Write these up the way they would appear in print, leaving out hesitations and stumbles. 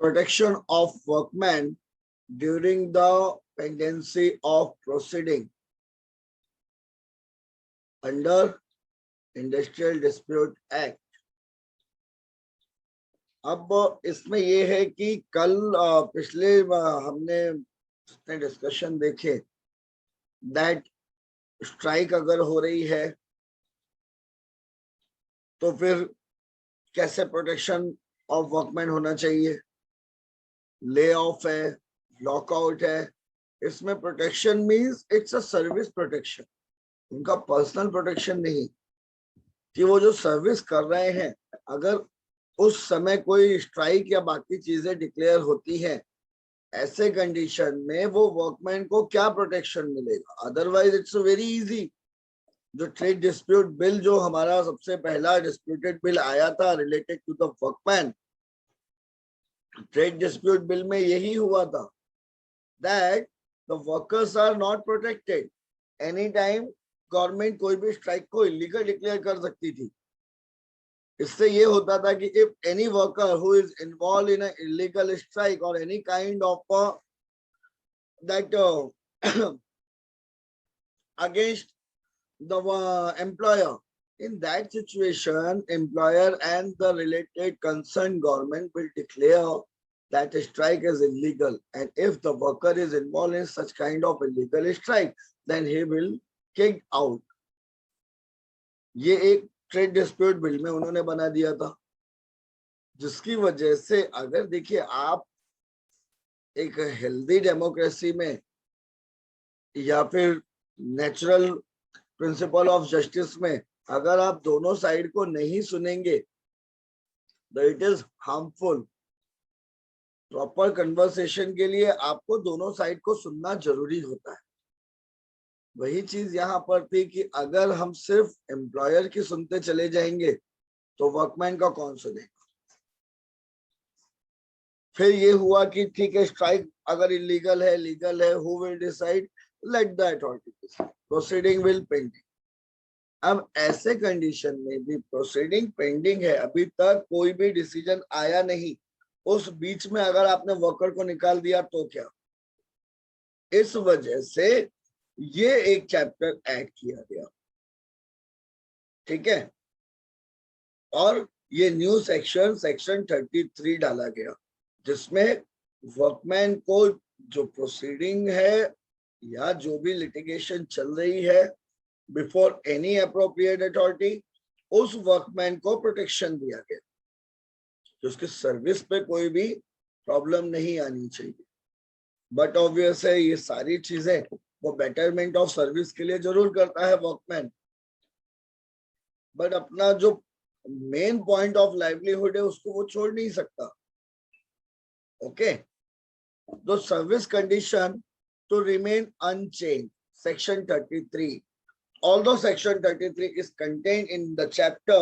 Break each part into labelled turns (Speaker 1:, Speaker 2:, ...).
Speaker 1: protection of workmen during the pendency of proceeding under Industrial Dispute Act. अब इसमें ये है कि कल पिछले हमने डिस्कशन देखे दैट स्ट्राइक अगर हो रही है तो फिर कैसे प्रोटेक्शन ऑफ वर्कमैन होना चाहिए, ले ऑफ है, लॉकआउट है, इसमें protection means it's a service protection, उनका पर्सनल प्रोटेक्शन नहीं कि वो जो सर्विस कर रहे हैं अगर उस समय कोई स्ट्राइक या बाकी चीजें डिक्लेयर होती हैं, ऐसे कंडीशन में वो वर्कमैन को क्या प्रोटेक्शन मिलेगा। Otherwise it's very easy. जो ट्रेड डिस्प्यूट बिल जो हमारा सबसे पहला डिस्प्यूटेड बिल आया था related to the workman, trade dispute bill में यही हुआ था that the workers are not protected. Any time government कोई भी स्ट्राइक को इलीगल डिक्लेयर कर सकती थी। इससे ये होता था कि if any worker who is involved in a illegal strike और any kind of that against the employer, in that situation employer and the related concerned government will declare that a strike is illegal, and if the worker is involved in such kind of illegal strike then he will kick out. ये एक trade dispute bill में उन्होंने बना दिया था, जिसकी वजह से अगर देखिए आप एक हेल्दी डेमोक्रेसी में या फिर नेचुरल प्रिंसिपल ऑफ जस्टिस में अगर आप दोनों साइड को नहीं सुनेंगे तो it is harmful. Proper conversation के लिए आपको दोनों साइड को सुनना जरूरी होता है। वही चीज यहाँ पर थी कि अगर हम सिर्फ एम्प्लॉयर की सुनते चले जाएंगे तो वर्कमैन का कौन सुनेगा। फिर ये हुआ कि ठीक है स्ट्राइक अगर इलीगल है लीगल है, who will decide, let the authority decide, proceeding will pending. अब ऐसे कंडीशन में भी प्रोसीडिंग पेंडिंग है, अभी तक कोई भी डिसीजन आया नहीं, उस बीच में अगर आपने वर्कर को निकाल दिया तो क्या। इस वजह से ये एक चैप्टर ऐड किया गया, ठीक है, और ये न्यू सेक्शन 33 डाला गया, जिसमें वर्कमैन को जो प्रोसीडिंग है या जो भी लिटिगेशन चल रही है बिफोर एनी अप्रोप्रिएट अथॉरिटी, उस वर्कमैन को प्रोटेक्शन दिया गया कि उसकी सर्विस पे कोई भी प्रॉब्लम नहीं आनी चाहिए। बट ऑब्वियस है ये सारी चीजें वो बेटरमेंट ऑफ सर्विस के लिए जरूर करता है वर्कमैन, बट अपना जो मेन पॉइंट ऑफ लाइवलीहुड है उसको वो छोड़ नहीं सकता। ओके, तो service condition to remain unchanged, section 33. Although section 33 is contained in the chapter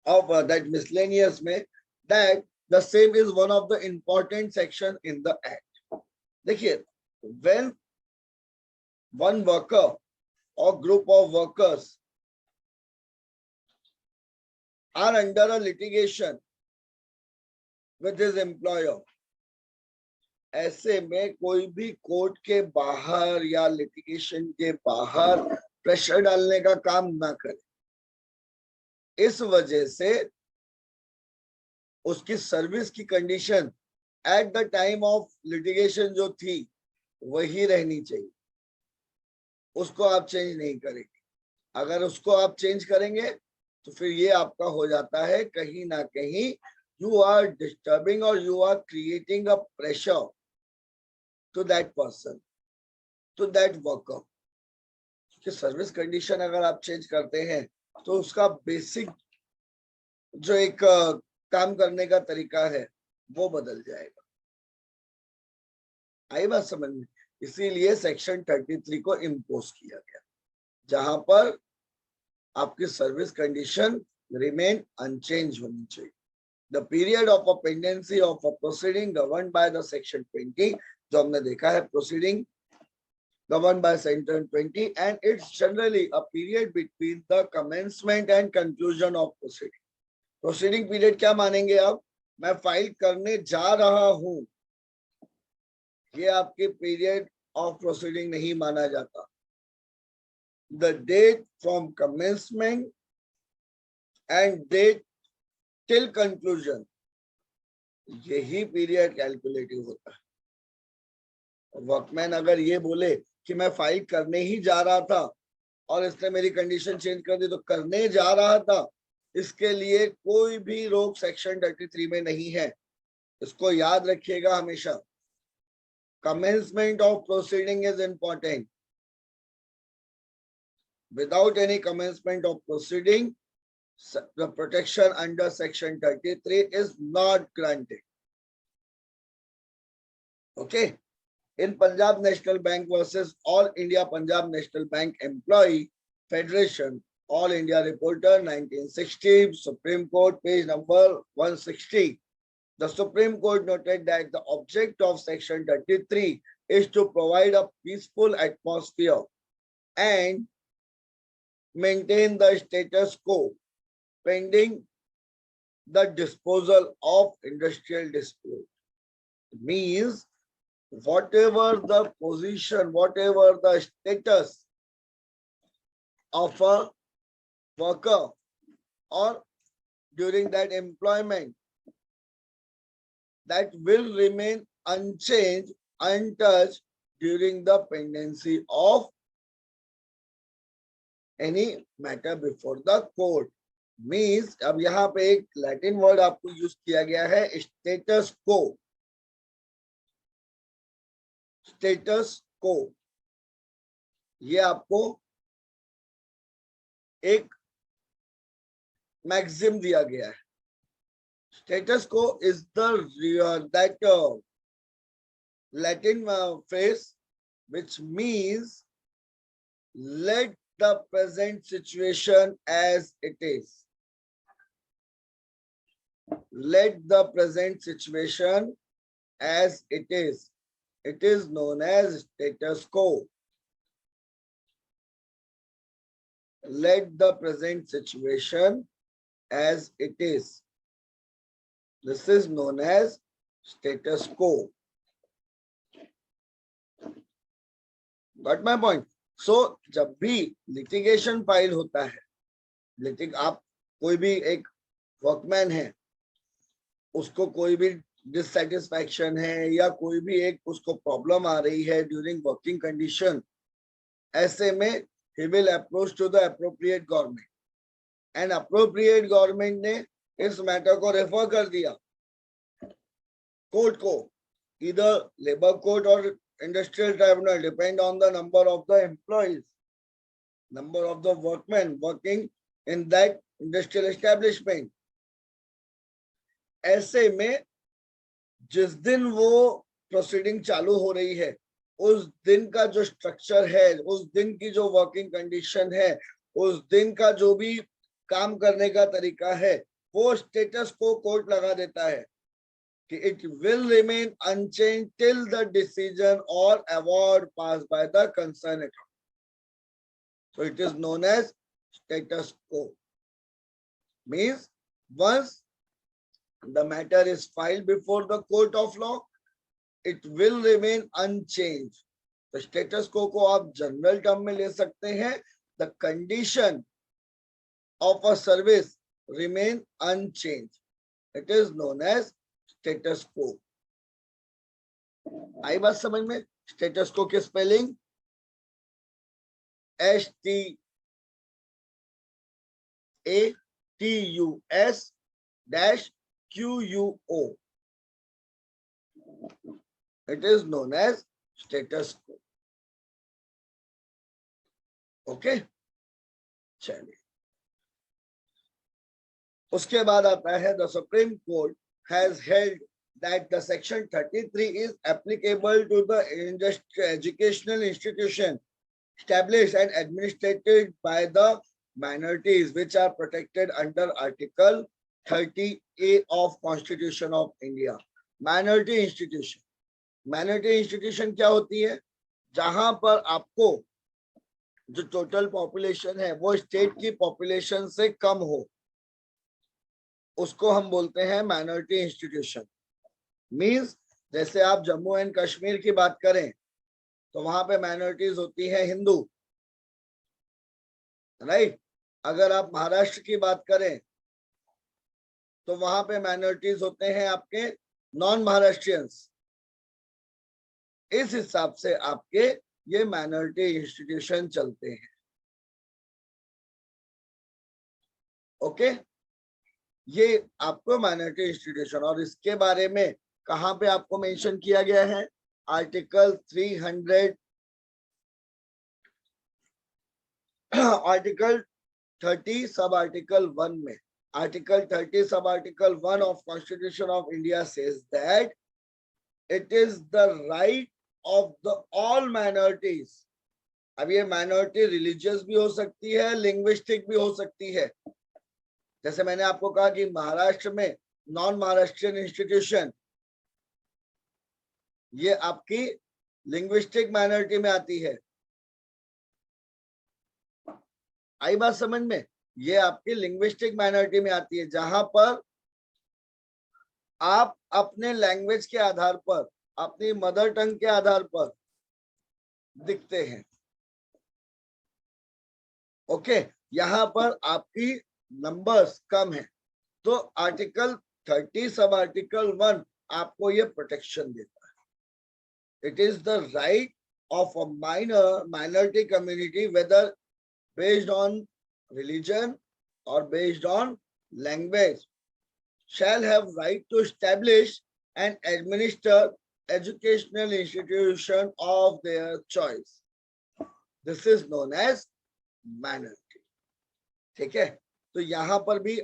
Speaker 1: of that miscellaneous में, that the same is one of the important section in the act. देखिए, when one worker or group of workers are under a litigation with his employer, ऐसे में कोई भी court के बाहर या litigation के बाहर प्रेशर डालने का काम ना करे। इस वजह से उसकी सर्विस की condition at the time of litigation जो थी वही रहनी चाहिए, उसको आप चेंज नहीं करेंगे। अगर उसको आप चेंज करेंगे तो फिर ये आपका हो जाता है कहीं ना कहीं यू आर डिस्टर्बिंग और you are creating a pressure to that person, to that worker। कि सर्विस कंडीशन अगर आप चेंज करते हैं तो उसका बेसिक जो एक काम करने का तरीका है वो बदल जाएगा। आई बात समझ में? इसीलिए सेक्शन 33 को इम्पोज किया गया, जहां पर आपकी सर्विस कंडीशन रिमेन अनचेंज होनी चाहिए। The period of a pendency of a proceeding governed by the section 20, जो हमने देखा है proceeding governed by section 20, and it's generally a period between the commencement and conclusion of proceeding। proceeding period क्या मानेंगे आप? मैं फाइल करने जा रहा हूं, ये आपके पीरियड ऑफ प्रोसीडिंग नहीं माना जाता। The date from commencement and date till conclusion, यही पीरियड कैलकुलेटिव होता है। वर्कमैन अगर ये बोले कि मैं फाइल करने ही जा रहा था और इसने मेरी कंडीशन चेंज कर दी, तो करने जा रहा था, इसके लिए कोई भी रोक सेक्शन 33 में नहीं है। इसको याद रखिएगा हमेशा। commencement of proceeding is important. Without any commencement of proceeding, the protection under section 33 is not granted. Okay. In Punjab National Bank versus All India Punjab National Bank Employee Federation, All India Reporter 1960, Supreme Court, page number 160. The Supreme Court noted that the object of section 33 is to provide a peaceful atmosphere and maintain the status quo pending the disposal of industrial dispute. It means whatever the position, whatever the status of a worker or during that employment, that will remain unchanged, untouched during the pendency of any matter before the court. Means अब यहाँ पे एक Latin word आपको use किया गया है, status को। Status को ये आपको एक मैक्सिम दिया गया है। Status quo is the Latin phrase which means let the present situation as it is. Let the present situation as it is. It is known as status quo. Let the present situation as it is. This is known as status quo. Got my point? So, जब भी litigation file होता है, आप कोई भी एक workman है, उसको कोई भी डिससेटिस्फैक्शन है या कोई भी एक उसको प्रॉब्लम आ रही है ड्यूरिंग वर्किंग कंडीशन, ऐसे में he will approach to the appropriate government and appropriate government ने इस मैटर को रेफर कर दिया कोर्ट को, इधर लेबर कोर्ट और industrial tribunal, depend on the number of the employees, number of the workman working in that industrial establishment. ऐसे में जिस दिन वो प्रोसीडिंग चालू हो रही है, उस दिन का जो स्ट्रक्चर है, उस दिन की जो वर्किंग कंडीशन है, उस दिन का जो भी काम करने का तरीका है, वो स्टेटस को कोर्ट लगा देता है कि it will remain unchange till the decision और award pass by the concern authority. So it is known as status quo. Means once the matter is filed before the court of law, it will remain unchanged. The status quo को आप general term में ले सकते हैं. The condition of a service remain unchanged. It is known as status quo. आई बात समझ में? Status को की spelling STATUS-QUO. It is known as status quo. Okay? चलिए, उसके बाद आता है the Supreme Court has held that the section 33 is applicable to the educational institution established and administered by the minorities which are protected under Article 30A of Constitution of India. Minority institution. Minority institution क्या होती है? जहां पर आपको जो total population है वो state की पॉपुलेशन से कम हो, उसको हम बोलते हैं माइनॉरिटी इंस्टीट्यूशन। मींस जैसे आप जम्मू एंड कश्मीर की बात करें तो वहां पे माइनॉरिटीज होती है हिंदू, राइट। अगर आप महाराष्ट्र की बात करें तो वहां पे माइनॉरिटीज होते हैं आपके नॉन महाराष्ट्रियंस। इस हिसाब से आपके ये माइनॉरिटी इंस्टीट्यूशन चलते हैं। ओके, ये आपको माइनॉरिटी इंस्टीट्यूशन, और इसके बारे में कहां पे आपको मेंशन किया गया है, आर्टिकल 300 आर्टिकल 30 सब आर्टिकल 1 में। Article 30 sub article 1 of constitution of India says that it is the right of the all minorities. अब ये माइनॉरिटी रिलीजियस भी हो सकती है, लिंग्विस्टिक भी हो सकती है। जैसे मैंने आपको कहा कि महाराष्ट्र में नॉन महाराष्ट्रियन इंस्टीट्यूशन ये आपकी लिंग्विस्टिक माइनॉरिटी में आती है। आई बात समझ में? ये आपकी लिंग्विस्टिक माइनॉरिटी में आती है, जहां पर आप अपने लैंग्वेज के आधार पर, अपनी मदर टंग के आधार पर दिखते हैं। ओके, यहां पर आपकी नंबर्स कम है, तो आर्टिकल 30 सब आर्टिकल 1 आपको ये प्रोटेक्शन देता है। It is the right of a minority community, whether based on religion or based on language, shall have right to establish and administer educational institution of their choice. This is known as minority. ठीक है, तो यहां पर भी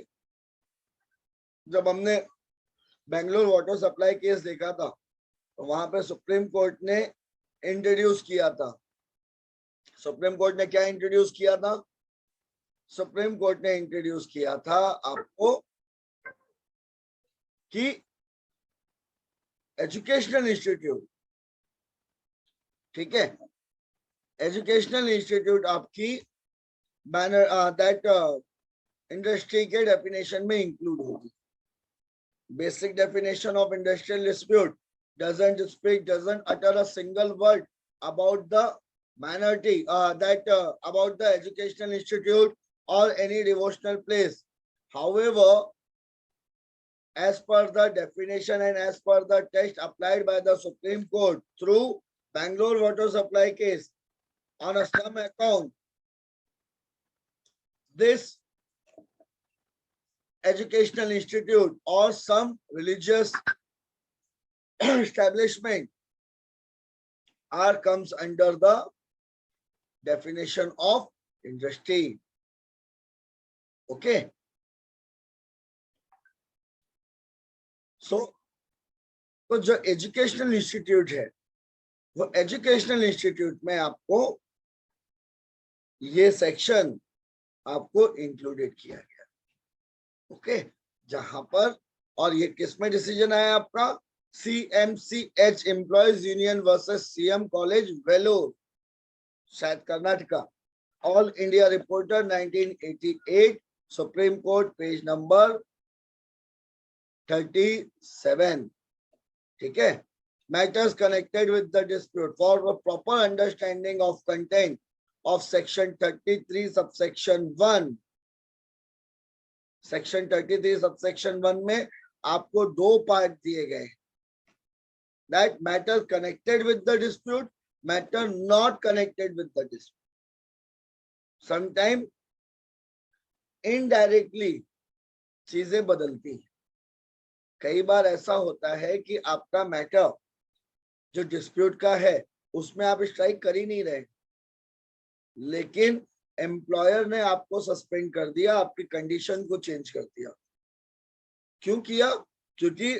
Speaker 1: जब हमने Bangalore water supply case देखा था तो वहां पे सुप्रीम कोर्ट ने इंट्रोड्यूस किया था। सुप्रीम कोर्ट ने क्या इंट्रोड्यूस किया था? सुप्रीम कोर्ट ने इंट्रोड्यूस किया था आपको कि एजुकेशनल इंस्टीट्यूट, ठीक है, एजुकेशनल इंस्टीट्यूट आपकी बैनर दैट इंडस्ट्री के डेफिनेशन में इंक्लूड होगी। Basic definition of industrial dispute doesn't utter a single word about the minority, about the educational institute or any devotional place. However, as per the definition and as per the test applied by the Supreme Court through Bangalore water supply case, on a some account, this educational institute or some religious establishment comes under the definition of industry. Okay, so तो जो educational institute है वो educational institute में आपको ये section आपको included किया गया। ओके, जहां पर, और ये किस में डिसीजन आया आपका? CMCH employees union versus CM college Vellore, शायद Karnataka, all India reporter 1988, Supreme Court, page number 37। ठीक है, matters connected with the dispute for a proper understanding of content of section 33 subsection 1, section 33 subsection 1 में आपको दो पार्ट दिए गए, that matter connected with the dispute, matter not connected with the dispute. Sometime indirectly चीजें बदलती हैं। कई बार ऐसा होता है कि आपका मैटर जो डिस्प्यूट का है उसमें आप स्ट्राइक कर ही नहीं रहे, लेकिन एम्प्लॉयर ने आपको सस्पेंड कर दिया, आपकी कंडीशन को चेंज कर दिया। क्यों किया? क्योंकि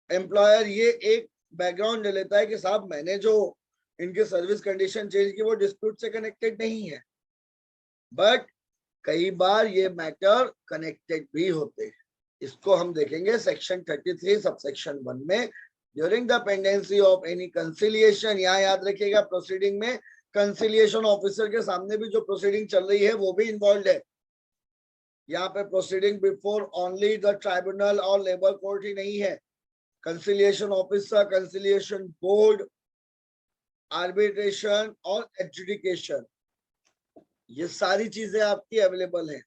Speaker 1: एम्प्लॉयर ये एक बैकग्राउंड ले लेता है कि साहब मैंने जो इनके सर्विस कंडीशन चेंज की वो डिस्प्यूट से कनेक्टेड नहीं है, बट कई बार ये मैटर कनेक्टेड भी होते हैं। इसको हम देखेंगे सेक्शन 33 सबसेक्शन 1 में, during the pendency of any conciliation. यहाँ याद रखिएगा प्रोसीडिंग में कंसिलिएशन ऑफिसर के सामने भी जो प्रोसीडिंग चल रही है वो भी इन्वॉल्व है। यहाँ पे proceeding before only the tribunal और लेबर कोर्ट ही नहीं है, conciliation officer, conciliation board, arbitration और एडजुडिकेशन, ये सारी चीजें आपकी अवेलेबल हैं।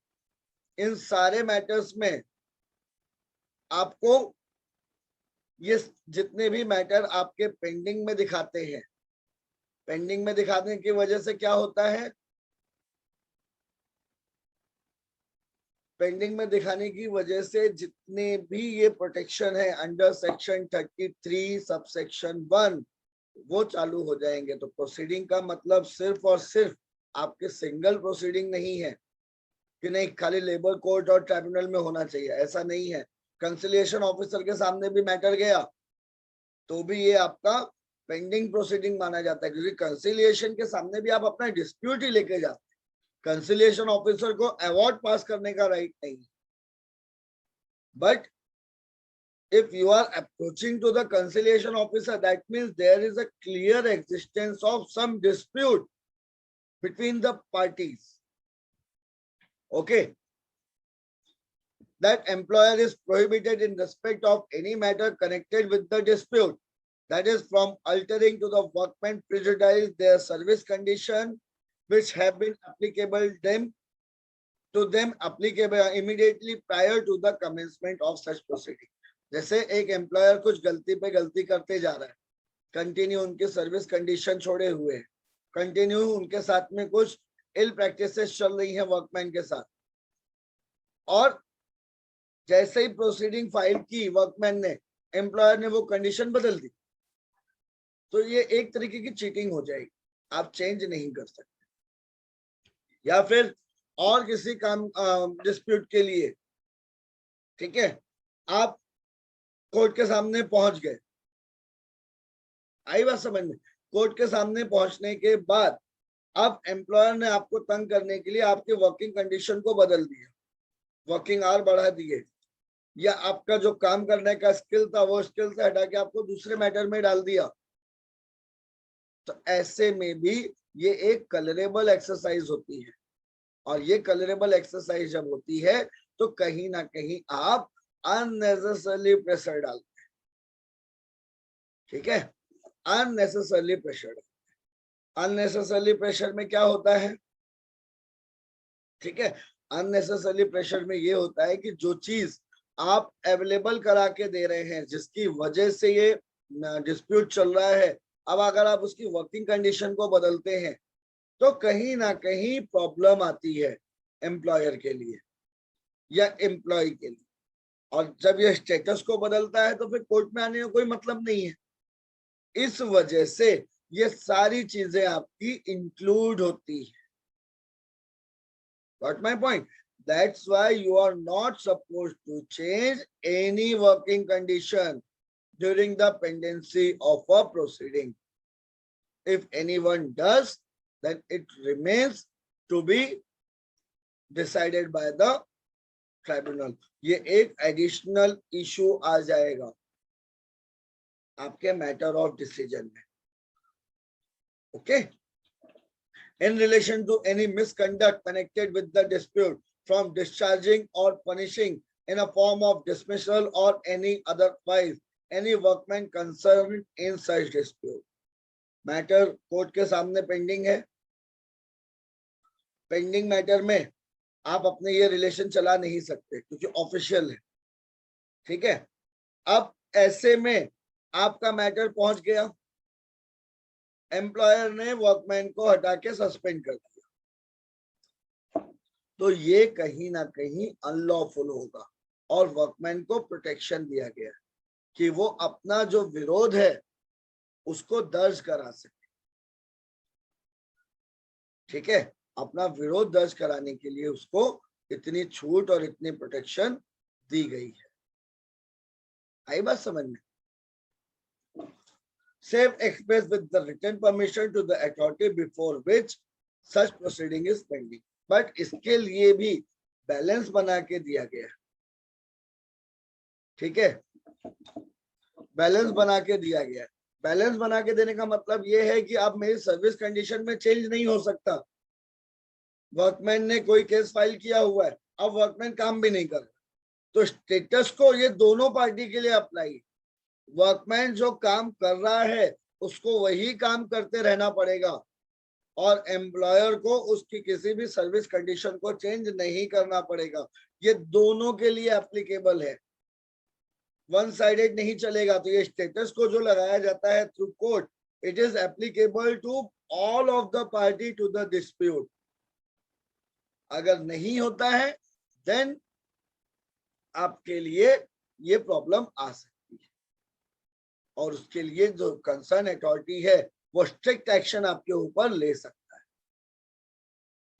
Speaker 1: इन सारे मैटर्स में आपको ये जितने भी मैटर आपके पेंडिंग में दिखाते हैं, पेंडिंग में दिखाने की वजह से क्या होता है, पेंडिंग में दिखाने की वजह से जितने भी ये प्रोटेक्शन है अंडर सेक्शन 33 सब सेक्शन 1 वो चालू हो जाएंगे। तो प्रोसीडिंग का मतलब सिर्फ और सिर्फ आपके सिंगल प्रोसीडिंग नहीं है कि नहीं खाली लेबर कोर्ट और ट्राइब्यूनल में होना चाहिए, ऐसा नहीं है। कंसिलिएशन ऑफिसर के सामने भी मैटर गया तो भी ये आपका पेंडिंग प्रोसीडिंग माना जाता है, क्योंकि कंसिलिएशन के सामने भी आप अपना डिस्प्यूट ही लेके जाते हैं। कंसिलिएशन ऑफिसर को अवार्ड पास करने का राइट नहीं, but if you are approaching to the conciliation officer, that means there is a clear existence of some dispute between the parties. Okay, that employer is prohibited in respect of any matter connected with the dispute, that is from altering to the workmen prejudice their service condition which have been applicable to them applicable immediately prior to the commencement of such proceeding. जैसे एक employer कुछ गलती पे गलती करते जा रहा है, कंटिन्यू उनके सर्विस कंडीशन छोड़े हुए हैं, कंटिन्यू उनके साथ में कुछ इल प्रैक्टिसेस चल रही हैं वर्कमैन के साथ, और जैसे ही प्रोसीडिंग फाइल की वर्कमैन ने, एम्प्लॉयर ने वो कंडीशन बदल दी, तो ये एक तरीके की चीटिंग हो जाएगी, आप चेंज नहीं कर सकते। या फिर और किसी काम डिस्प्यूट के लिए, ठीक है, आप कोर्ट के सामने पहुंच गए, आई बात समझ में, कोर्ट के सामने पहुंचने के बाद अब एम्प्लॉयर ने आपको तंग करने के लिए आपके वर्किंग कंडीशन को बदल दिया, वर्किंग आवर बढ़ा दिए, या आपका जो काम करने का स्किल था वो स्किल से हटा के आपको दूसरे मैटर में डाल दिया, तो ऐसे में भी ये एक कलरेबल एक्सरसाइज होती है। और ये कलरेबल एक्सरसाइज जब होती है तो कहीं ना कहीं आप अननेसेसरली प्रेशर डालते हैं, ठीक है, अननेसेसरली प्रेशर। अननेसेसरली प्रेशर में क्या होता है, ठीक है, अननेसेसरली प्रेशर में ये होता है कि जो चीज आप अवेलेबल करा के दे रहे हैं, जिसकी वजह से ये डिस्प्यूट चल रहा है, अब अगर आप उसकी वर्किंग कंडीशन को बदलते हैं तो कहीं ना कहीं प्रॉब्लम आती है एम्प्लॉयर के लिए या एम्प्लॉय के लिए, और जब ये स्टेटस को बदलता है तो फिर कोर्ट में आने का कोई मतलब नहीं है। इस वजह से ये सारी चीजें आपकी इंक्लूड होती है। Got my point? That's why you are not supposed to change any working condition during the pendency of a proceeding. If anyone does, then it remains to be decided by the tribunal. ये एक additional issue आ जाएगा आपके matter of decision में, okay? In relation to any misconduct connected with the dispute, from discharging or punishing in a form of dismissal or any otherwise any workman concerned in such dispute. Matter court के सामने pending है, pending matter में आप अपने ये relation चला नहीं सकते क्योंकि ऑफिशियल है, ठीक है। अब ऐसे में आपका मैटर पहुंच गया, एम्प्लॉयर ने वर्कमैन को हटा के सस्पेंड कर दिया, तो ये कहीं ना कहीं अनलॉफुल होगा और वर्कमैन को प्रोटेक्शन दिया गया कि वो अपना जो विरोध है उसको दर्ज करा सके, ठीक है, अपना विरोध दर्ज कराने के लिए उसको इतनी छूट और इतनी प्रोटेक्शन दी गई है। आई बात समझ में? Save express with the written permission to the authority before which such proceeding is pending. But इसके लिए भी बैलेंस बना के दिया गया, ठीक है, बैलेंस बना के दिया गया। बैलेंस बना के देने का मतलब ये है कि अब मेरी सर्विस कंडीशन में चेंज नहीं हो सकता। वर्कमैन ने कोई केस फाइल किया हुआ है, अब वर्कमैन काम भी नहीं कर रहा, तो स्टेटस को ये दोनों पार्टी के लिए अप्लाई। वर्कमैन जो काम कर रहा है उसको वही काम करते रहना पड़ेगा और एम्प्लॉयर को उसकी किसी भी सर्विस कंडीशन को चेंज नहीं करना पड़ेगा। ये दोनों के लिए एप्लीकेबल है, वन साइडेड नहीं चलेगा। तो ये स्टेटस को जो लगाया जाता है through court, it is applicable to all of the party to the dispute. अगर नहीं होता है देन आपके लिए ये प्रॉब्लम आ सकती है और उसके लिए जो कंसर्न अथॉरिटी है वो स्ट्रिक्ट एक्शन आपके ऊपर ले सकता है।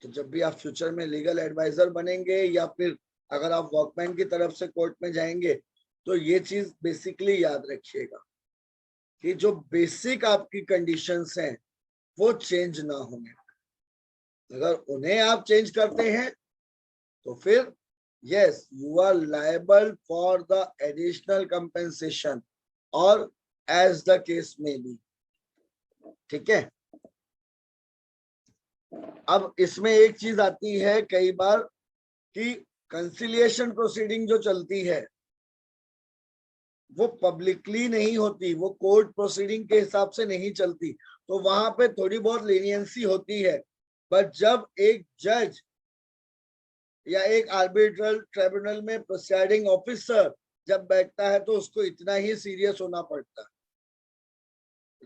Speaker 1: तो जब भी आप फ्यूचर में लीगल एडवाइजर बनेंगे या फिर अगर आप वर्कमैन की तरफ से कोर्ट में जाएंगे तो ये चीज बेसिकली याद रखिएगा कि जो बेसिक आपकी कंडीशंस हैं वो चेंज ना होने। अगर उन्हें आप चेंज करते हैं तो फिर yes you are liable for the additional compensation और एज द केस में बी। ठीक है, अब इसमें एक चीज आती है कई बार कि कंसिलिएशन प्रोसीडिंग जो चलती है वो पब्लिकली नहीं होती, वो कोर्ट प्रोसीडिंग के हिसाब से नहीं चलती, तो वहां पे थोड़ी बहुत लीनियंसी होती है। बट जब एक जज या एक आर्बिट्रल ट्रिब्यूनल में प्रिसाइडिंग ऑफिसर जब बैठता है तो उसको इतना ही सीरियस होना पड़ता है।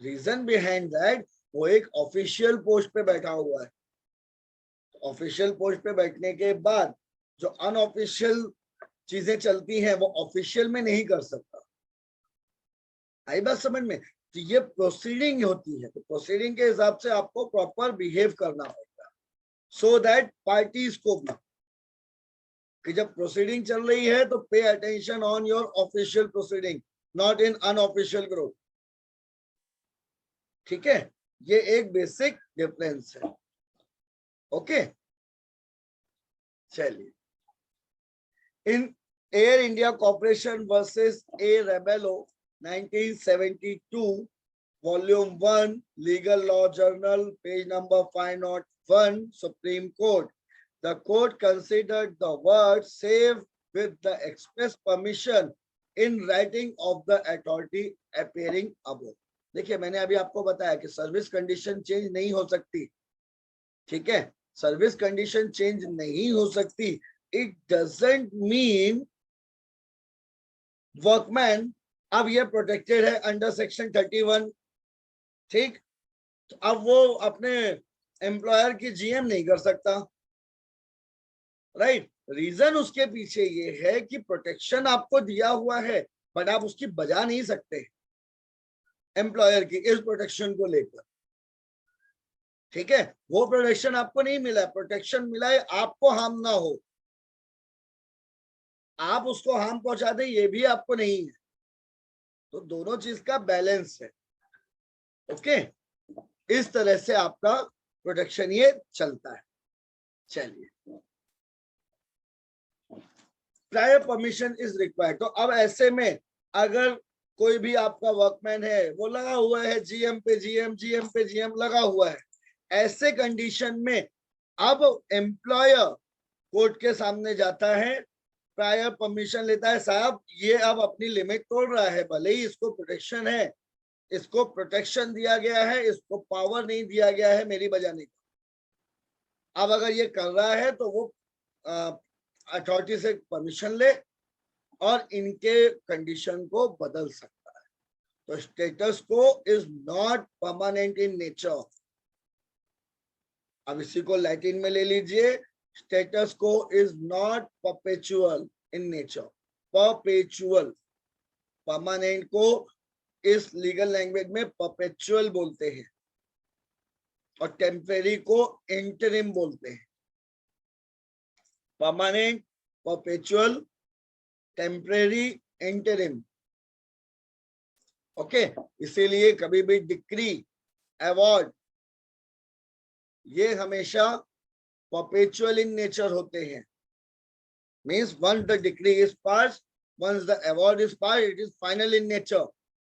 Speaker 1: रीजन बिहाइंड दैट वो एक ऑफिशियल पोस्ट पे बैठा हुआ है। ऑफिशियल पोस्ट पे बैठने के बाद जो अनऑफिशियल चीजें चलती हैं वो ऑफिशियल में नहीं कर सकता। आई बात समझ में? तो ये प्रोसीडिंग होती है, तो प्रोसीडिंग के हिसाब से आपको प्रॉपर बिहेव करना पड़ता है सो दैट पार्टीज को भी कि जब प्रोसीडिंग चल रही है तो pay attention on your official proceeding, not in unofficial group. ठीक है, ये एक बेसिक डिफरेंस है। ओके, चलिए, in air India corporation versus A Rebello 1972 Volume 1 Legal Law Journal, page number 501, Supreme Court. The court considered the word save with the express permission in writing of the authority appearing above. देखिए, मैंने अभी आपको बताया कि service condition change नहीं हो सकती। ठीक है, सर्विस कंडीशन चेंज नहीं हो सकती। इट डजंट मीन वर्कमैन अब ये प्रोटेक्टेड है अंडर सेक्शन 31। ठीक, तो अब वो अपने एम्प्लॉयर की जीएम नहीं कर सकता। राइट, रीजन उसके पीछे ये है कि प्रोटेक्शन आपको दिया हुआ है बट आप उसकी बजा नहीं सकते एम्प्लॉयर की इस प्रोटेक्शन को लेकर। ठीक है, वो प्रोटेक्शन आपको नहीं मिला, प्रोटेक्शन मिला है आपको हार्म ना हो, आप उसको हार्म पहुंचा दें ये भी आपको नहीं है। तो दोनों चीज का बैलेंस है। ओके, इस तरह से आपका प्रोटेक्शन ये चलता है। चलिए, प्रायर परमिशन इज रिक्वायर्ड। तो अब ऐसे में अगर कोई भी आपका वर्कमैन है वो लगा हुआ है जीएम पे जीएम, जीएम पे जीएम लगा हुआ है, ऐसे कंडीशन में अब एम्प्लॉयर कोर्ट के सामने जाता है, प्रायर परमिशन लेता है, साहब ये अब अपनी लिमिट तोड़ रहा है, भले ही इसको प्रोटेक्शन है, इसको प्रोटेक्शन दिया गया है, इसको पावर नहीं दिया गया है मेरी बजाने का। अब अगर ये कर रहा है तो वो अथॉरिटी से परमिशन ले और इनके कंडीशन को बदल सकता है। तो स्टेटस को is not permanent in nature. अब इसी को लैटिन में ले लीजिए, स्टेटस को is not perpetual in nature. Perpetual, permanent को इस लीगल लैंग्वेज में परपेचुअल बोलते हैं और टेम्परेरी को इंटरिम बोलते हैं। Permanent, perpetual, temporary, interim. Okay, इसीलिए कभी भी डिक्री, अवार्ड ये हमेशा परपेचुअल इन नेचर होते हैं। Means once the decree is passed, once the award is passed, it is final in nature.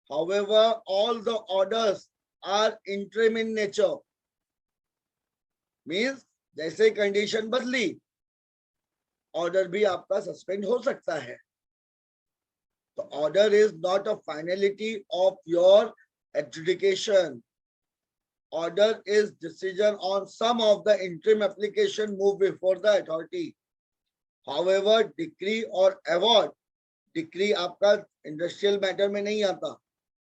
Speaker 1: However, all the orders are interim in nature. Means जैसे condition बदली order भी आपका suspend हो सकता है। तो order is not a finality of your adjudication. Order is decision on some of the interim application moved before the authority. However, decree or award, decree आपका industrial matter में नहीं आता.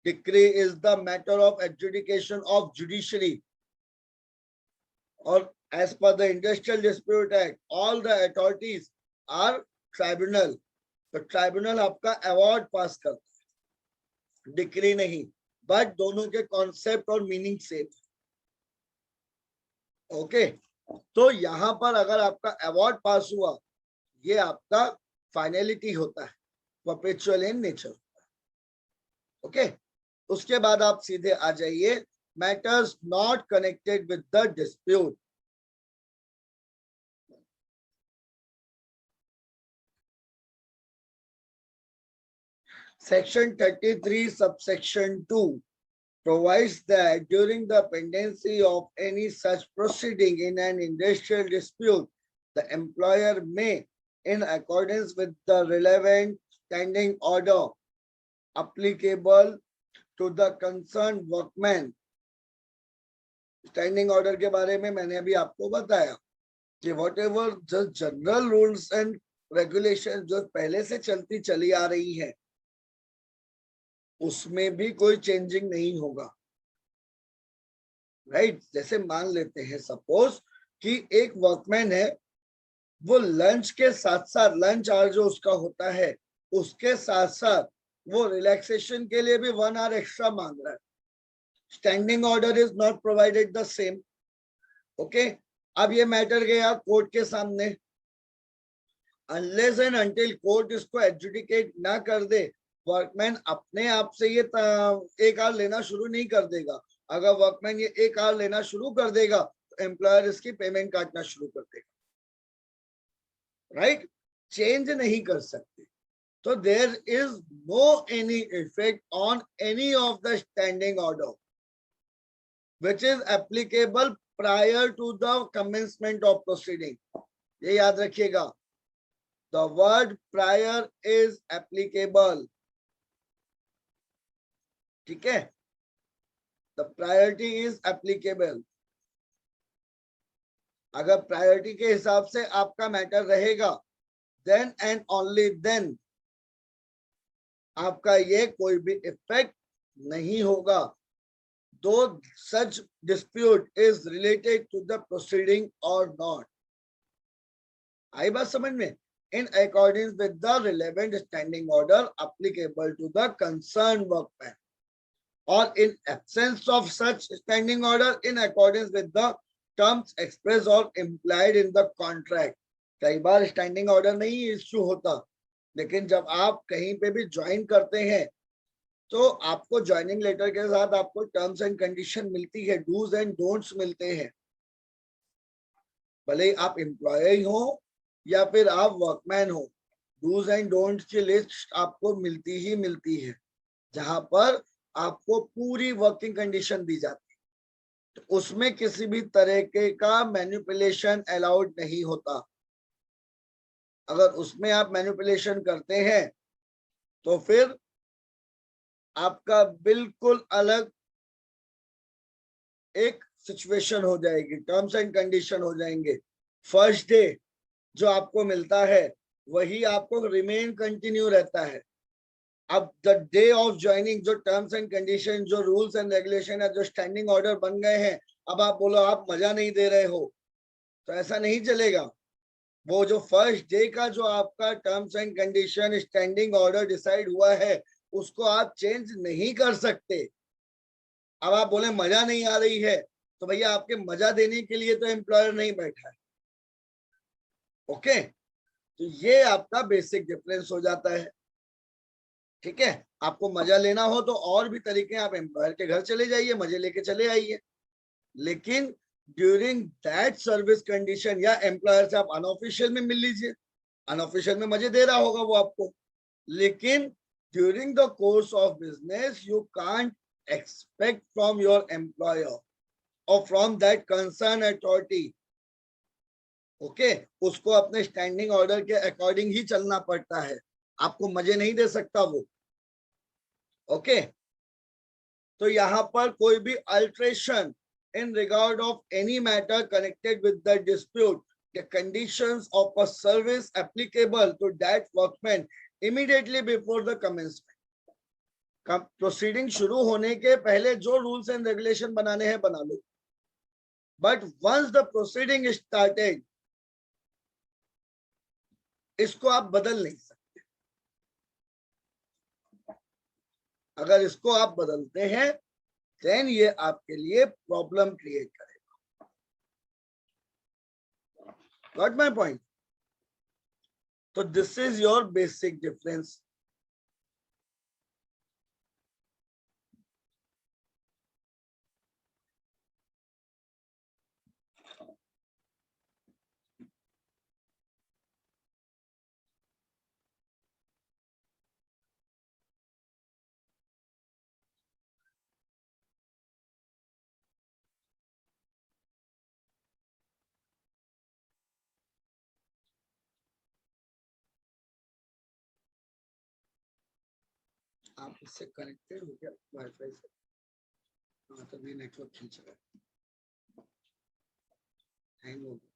Speaker 1: Decree is the matter of adjudication of judiciary. और as per the Industrial Dispute Act, all the authorities are tribunal. तो tribunal आपका award पास करता है, decree नहीं. But दोनों के concept और meaning सेम. ओके तो यहां पर अगर आपका अवार्ड पास हुआ, ये आपका फाइनलिटी होता है, परपेचुअल इन नेचर. ओके उसके बाद आप सीधे आ जाइए matters not connected with the dispute. Section 33 subsection 2 provides that during the pendency of any such proceeding in an industrial dispute, the employer may, in accordance with the relevant standing order applicable to the concerned workman. Standing order के बारे में मैंने अभी आपको बताया कि whatever the general rules and regulations जो पहले से चलती चली आ रही है, उसमें भी कोई चेंजिंग नहीं होगा. राइट जैसे मान लेते हैं सपोज कि एक वर्कमैन है, वो लंच के साथ साथ, लंच आवर जो उसका होता है उसके साथ साथ वो रिलैक्सेशन के लिए भी 1 आवर एक्स्ट्रा मांग रहा है. Standing order is not provided the same. Okay अब ये मैटर गया कोर्ट के सामने. अनलेस एंड अंटिल कोर्ट इसको एडजुडिकेट ना कर दे, वर्कमैन अपने आप से ये 1 आवर लेना शुरू नहीं कर देगा. अगर वर्कमैन ये 1 आवर लेना शुरू कर देगा तो एम्प्लॉयर इसकी पेमेंट काटना शुरू कर देगा. राइट चेंज नहीं कर सकते. तो there is no any effect on any of the standing order which is applicable prior to the commencement of proceeding. ये याद रखिएगा, the word prior is applicable. ठीक है, द प्रायोरिटी इज एप्लीकेबल. अगर प्रायोरिटी के हिसाब से आपका मैटर रहेगा, देन एंड ओनली देन आपका ये कोई भी इफेक्ट नहीं होगा. Though such dispute is related to the proceeding और नॉट. आई बात समझ में? in accordance with the relevant standing order applicable to the concerned workman, or in absence of such standing order in accordance with the terms expressed or implied in the contract. कई बार standing order नहीं issue होता, लेकिन जब आप कहीं पे भी join करते हैं तो आपको ज्वाइनिंग लेटर के साथ आपको टर्म्स एंड कंडीशन मिलती है, डूज एंड डोंट्स मिलते हैं. भले आप एम्प्लॉय हो या फिर आप वर्कमैन हो, डूज एंड डोंट्स की लिस्ट आपको मिलती ही मिलती है, जहां पर आपको पूरी वर्किंग कंडीशन दी जाती है. तो उसमें किसी भी तरह का मैनिपुलेशन अलाउड नहीं होता. अगर उसमें आप मैनिपुलेशन करते हैं तो फिर आपका बिल्कुल अलग एक सिचुएशन हो जाएगी, टर्म्स एंड कंडीशन हो जाएंगे. फर्स्ट डे जो आपको मिलता है वही आपको रिमेन कंटिन्यू रहता है. अब द डे ऑफ ज्वाइनिंग जो टर्म्स एंड कंडीशन, जो रूल्स एंड रेगुलेशन है, जो स्टैंडिंग ऑर्डर बन गए हैं, अब आप बोलो आप मजा नहीं दे रहे हो, तो ऐसा नहीं चलेगा. वो जो फर्स्ट डे का जो आपका terms and condition standing order decide हुआ है उसको आप चेंज नहीं कर सकते. अब आप बोले मजा नहीं आ रही है, तो भैया आपके मजा देने के लिए तो एम्प्लॉयर नहीं बैठा है. ओके तो ये आपका बेसिक डिफरेंस हो जाता है. ठीक है, आपको मजा लेना हो तो और भी तरीके, आप एम्प्लॉयर के घर चले जाइए, मजे लेके चले आइए. लेकिन ड्यूरिंग दैट सर्विस कंडीशन या एम्प्लॉयर से आप अनऑफिशियल में मिल लीजिए, अनऑफिशियल में मजे दे रहा होगा वो आपको. लेकिन during the course of business you can't expect from your employer और from that concern authority okay, उसको अपने स्टैंडिंग ऑर्डर के अकॉर्डिंग ही चलना पड़ता है, आपको मजे नहीं दे सकता वो। ओके, तो यहाँ पर कोई भी alteration in regard of any matter connected with the dispute, the conditions of a service applicable to that workman immediately before the commencement. Proceeding शुरू होने के पहले जो रूल्स एंड रेगुलेशन बनाने हैं बना लो, but once the proceeding started इसको आप बदल नहीं सकते। अगर इसको आप बदलते हैं देन ये आपके लिए प्रॉब्लम क्रिएट करेगा। Got my point? तो this is your basic difference. आप इससे कनेक्टेड हो गया वाईफाई से? हाँ, तभी नेटवर्क खींच रहा है, हैंग हो गया।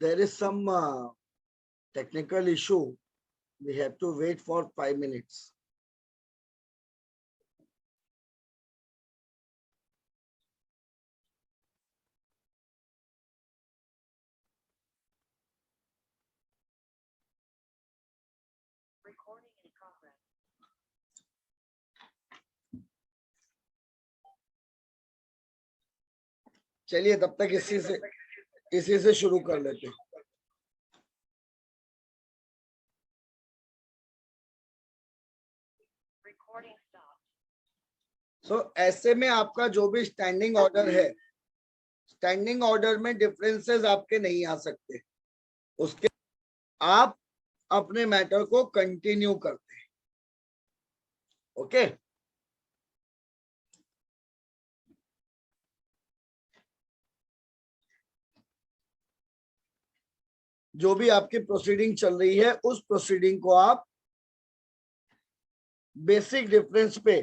Speaker 1: There is some technical issue. We have to wait for 5 minutes.
Speaker 2: Recording in progress.
Speaker 1: चलिए तब तक इसी से शुरू कर लेते हैं।
Speaker 2: Recording stopped.
Speaker 1: सो ऐसे में आपका जो भी स्टैंडिंग ऑर्डर है, स्टैंडिंग ऑर्डर में डिफरेंसेस आपके नहीं आ सकते, उसके आप अपने मैटर को कंटिन्यू करते हैं। ओके, जो भी आपकी प्रोसीडिंग चल रही है उस प्रोसीडिंग को आप बेसिक डिफरेंस पे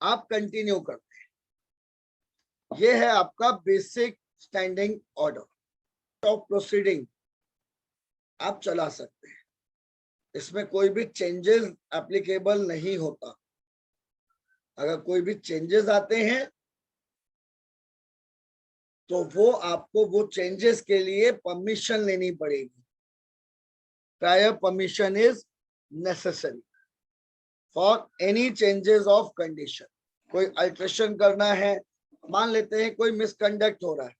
Speaker 1: आप कंटिन्यू करते हैं। ये है आपका basic standing order of proceeding, आप चला सकते हैं, इसमें कोई भी चेंजेस एप्लीकेबल नहीं होता। अगर कोई भी चेंजेस आते हैं तो वो आपको वो चेंजेस के लिए परमिशन लेनी पड़ेगी। Prior permission is necessary for any changes of condition. कोई अल्ट्रेशन करना है, मान लेते हैं कोई मिसकंडक्ट हो रहा है,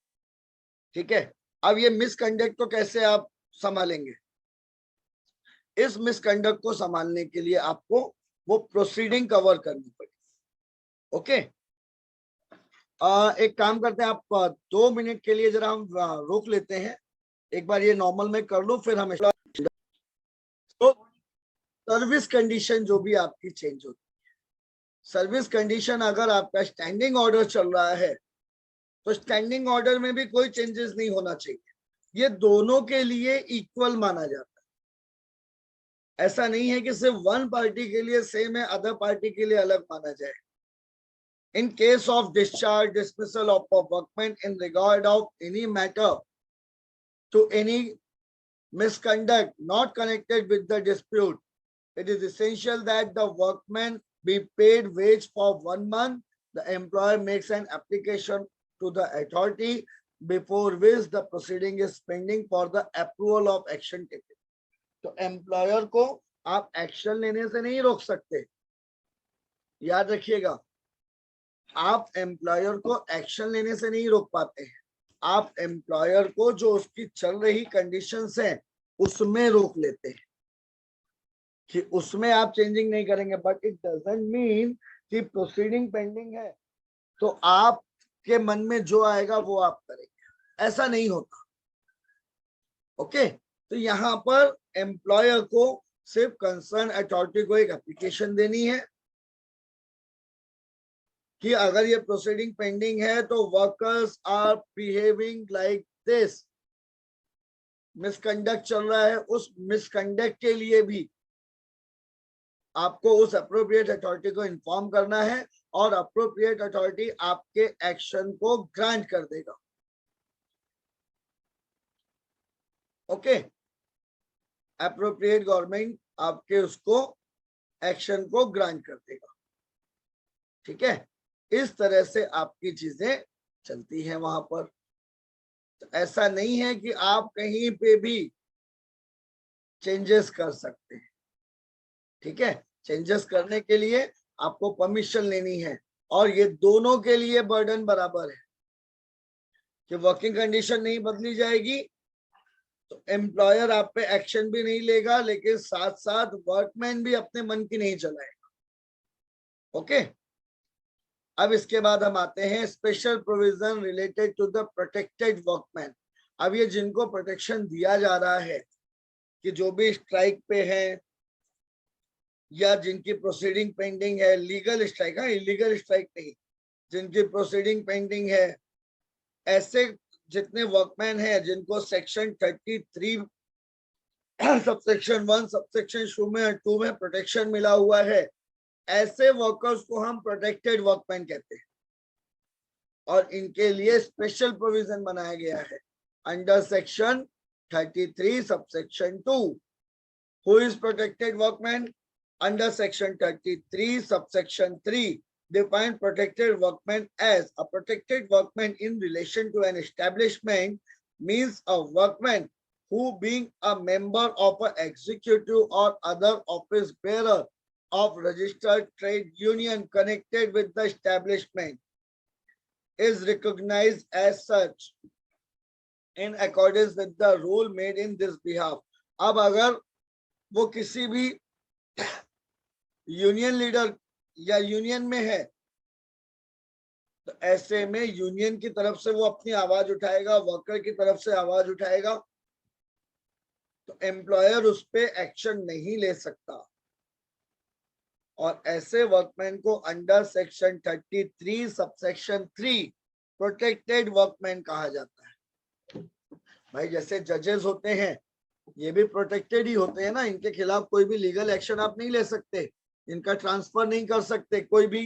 Speaker 1: ठीक है, अब ये मिसकंडक्ट को कैसे आप संभालेंगे? इस मिसकंडक्ट को संभालने के लिए आपको वो प्रोसीडिंग कवर करनी पड़ेगी। ओके, एक काम करते हैं, आप 2 मिनट के लिए जरा हम रोक लेते हैं, एक बार ये नॉर्मल में कर लो, फिर हम तो सर्विस कंडीशन जो भी आपकी चेंज होती है, सर्विस कंडीशन अगर आपका स्टैंडिंग ऑर्डर चल रहा है तो स्टैंडिंग ऑर्डर में भी कोई चेंजेस नहीं होना चाहिए, ये दोनों के लिए इक्वल माना जाता है। ऐसा नहीं है कि सिर्फ वन पार्टी के लिए सेम है, अदर पार्टी के लिए अलग माना जाए। In case of discharge, dismissal of a workman in regard of any matter to any misconduct not connected with the dispute, it is essential that the workman be paid wage for 1 month. The employer makes an application to the authority before which the proceeding is pending for the approval of action taken. तो employer को आप action लेने से नहीं रोक सकते, याद रखिएगा, आप एम्प्लॉयर को एक्शन लेने से नहीं रोक पाते हैं। आप एम्प्लॉयर को जो उसकी चल रही कंडीशंस हैं उसमें रोक लेते हैं कि उसमें आप चेंजिंग नहीं करेंगे, बट इट डजंट मीन कि प्रोसीडिंग पेंडिंग है तो आपके मन में जो आएगा वो आप करेंगे, ऐसा नहीं होता। ओके, तो यहाँ पर एम्प्लॉयर को सिर्फ कंसर्न अथॉरिटी को एक एप्लीकेशन देनी है कि अगर ये प्रोसीडिंग पेंडिंग है तो workers are behaving like this, misconduct चल रहा है, उस मिसकंडक्ट के लिए भी आपको उस अप्रोप्रिएट अथॉरिटी को इन्फॉर्म करना है और अप्रोप्रिएट अथॉरिटी आपके एक्शन को ग्रांट कर देगा। ओके, अप्रोप्रिएट गवर्नमेंट आपके उसको एक्शन को ग्रांट कर देगा। ठीक है, इस तरह से आपकी चीजें चलती हैं वहां पर। तो ऐसा नहीं है कि आप कहीं पे भी चेंजेस कर सकते हैं। ठीक है, चेंजेस करने के लिए आपको परमिशन लेनी है और ये दोनों के लिए बर्डन बराबर है कि वर्किंग कंडीशन नहीं बदली जाएगी तो एम्प्लॉयर आप पे एक्शन भी नहीं लेगा, लेकिन साथ साथ वर्कमैन भी अपने मन की नहीं चलाएगा। ओके, अब इसके बाद हम आते हैं special provision related to the protected workman. अब ये जिनको प्रोटेक्शन दिया जा रहा है कि जो भी स्ट्राइक पे है या जिनकी प्रोसीडिंग पेंडिंग है, लीगल स्ट्राइक है, इलीगल स्ट्राइक नहीं, जिनकी प्रोसीडिंग पेंडिंग है, ऐसे जितने वर्कमैन हैं जिनको सेक्शन 33 सबसेक्शन 1 सबसेक्शन 2 में प्रोटेक्शन मिला हुआ है, ऐसे वर्कर्स को हम प्रोटेक्टेड वर्कमैन कहते हैं और इनके लिए स्पेशल प्रोविजन बनाया गया है under section 33 subsection 2। Who is protected workman? Under section 33 subsection 3 define protected workman as a protected workman in relation to an establishment means a workman who being a member of an executive or other office bearer of registered trade union connected with the establishment is recognized as such in accordance with the rule made in this behalf। अब अगर वो किसी भी union leader या union में है तो ऐसे में यूनियन की तरफ से वो अपनी आवाज उठाएगा, वर्कर की तरफ से आवाज उठाएगा, तो एम्प्लॉयर उस पे एक्शन नहीं ले सकता और ऐसे वर्कमैन को under section 33 subsection 3 protected workman कहा जाता है। भाई जैसे जजेस होते हैं ये भी प्रोटेक्टेड ही होते हैं ना, इनके खिलाफ कोई भी लीगल एक्शन आप नहीं ले सकते, इनका ट्रांसफर नहीं कर सकते कोई भी।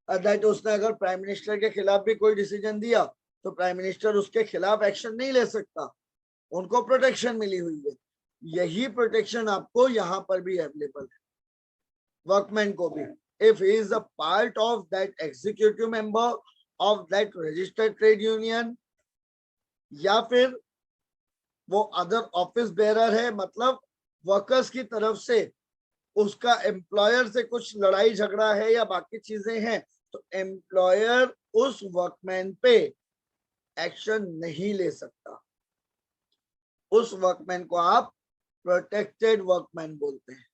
Speaker 1: दैट उसने अगर प्राइम मिनिस्टर के खिलाफ भी कोई डिसीजन दिया तो प्राइम मिनिस्टर उसके खिलाफ एक्शन नहीं ले सकता, उनको प्रोटेक्शन मिली हुई है। यही प्रोटेक्शन आपको यहाँ पर भी अवेलेबल है वर्कमैन को भी। If he is a part of that executive member of that registered trade union या फिर वो अदर ऑफिस बेरर है, मतलब वर्कर्स की तरफ से उसका एम्प्लॉयर से कुछ लड़ाई झगड़ा है या बाकी चीजें हैं तो एम्प्लॉयर उस वर्कमैन पे एक्शन नहीं ले सकता, उस वर्कमैन को आप प्रोटेक्टेड वर्कमैन बोलते हैं।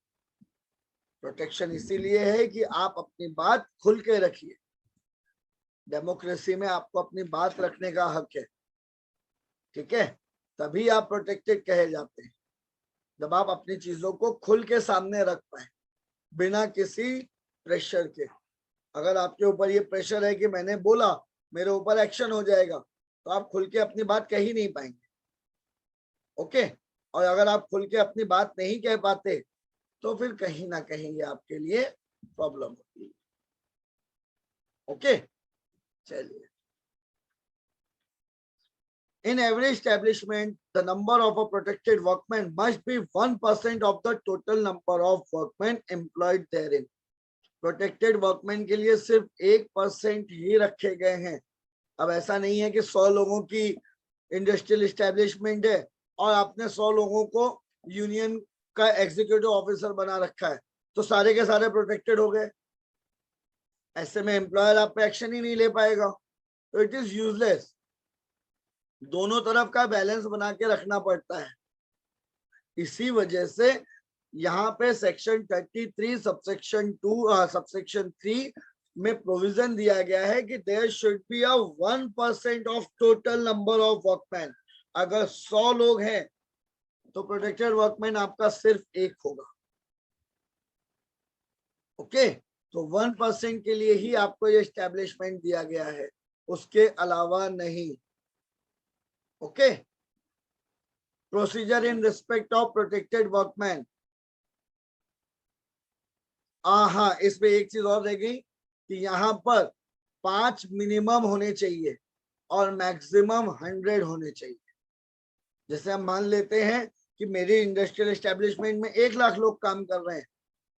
Speaker 1: प्रोटेक्शन इसीलिए है कि आप अपनी बात खुल के रखिए, डेमोक्रेसी में आपको अपनी बात रखने का हक है। ठीक है, तभी आप प्रोटेक्टेड कहे जाते हैं जब आप अपनी चीजों को खुल के सामने रख पाए बिना किसी प्रेशर के। अगर आपके ऊपर ये प्रेशर है कि मैंने बोला मेरे ऊपर एक्शन हो जाएगा तो आप खुल के अपनी बात कह ही नहीं पाएंगे। ओके, और अगर आप खुल के अपनी बात नहीं कह पाते तो फिर कहीं ना कहीं ये आपके लिए प्रॉब्लम होती है। ओके, चलिए। In every establishment, the number of a protected workmen must be 1% of the total number of workmen employed therein. Protected workmen के लिए सिर्फ 1% ही रखे गए हैं। अब ऐसा नहीं है कि 100 लोगों की इंडस्ट्रियल एस्टेब्लिशमेंट है और आपने 100 लोगों को यूनियन का एग्जीक्यूटिव ऑफिसर बना रखा है तो सारे के सारे प्रोटेक्टेड हो गए। ऐसे में एम्प्लॉयर आप पे एक्शन ही नहीं ले पाएगा, तो इट इज यूजलेस। दोनों तरफ का बैलेंस बना के रखना पड़ता है। इसी वजह से यहाँ पे सेक्शन 33 सबसेक्शन 2 सबसेक्शन 3 में प्रोविजन दिया गया है कि there should be a 1% of total number of workman. अगर 100 लोग हैं तो प्रोटेक्टेड वर्कमैन आपका सिर्फ एक होगा। ओके, तो 1% के लिए ही आपको ये एस्टेब्लिशमेंट दिया गया है, उसके अलावा नहीं। Okay, procedure in respect of protected workman. हाँ, इसमें एक चीज और रह गई कि यहाँ पर 5 मिनिमम होने चाहिए और मैक्सिमम 100 होने चाहिए। जैसे हम मान लेते हैं कि मेरी इंडस्ट्रियल एस्टेब्लिशमेंट में 1 लाख लोग काम कर रहे हैं,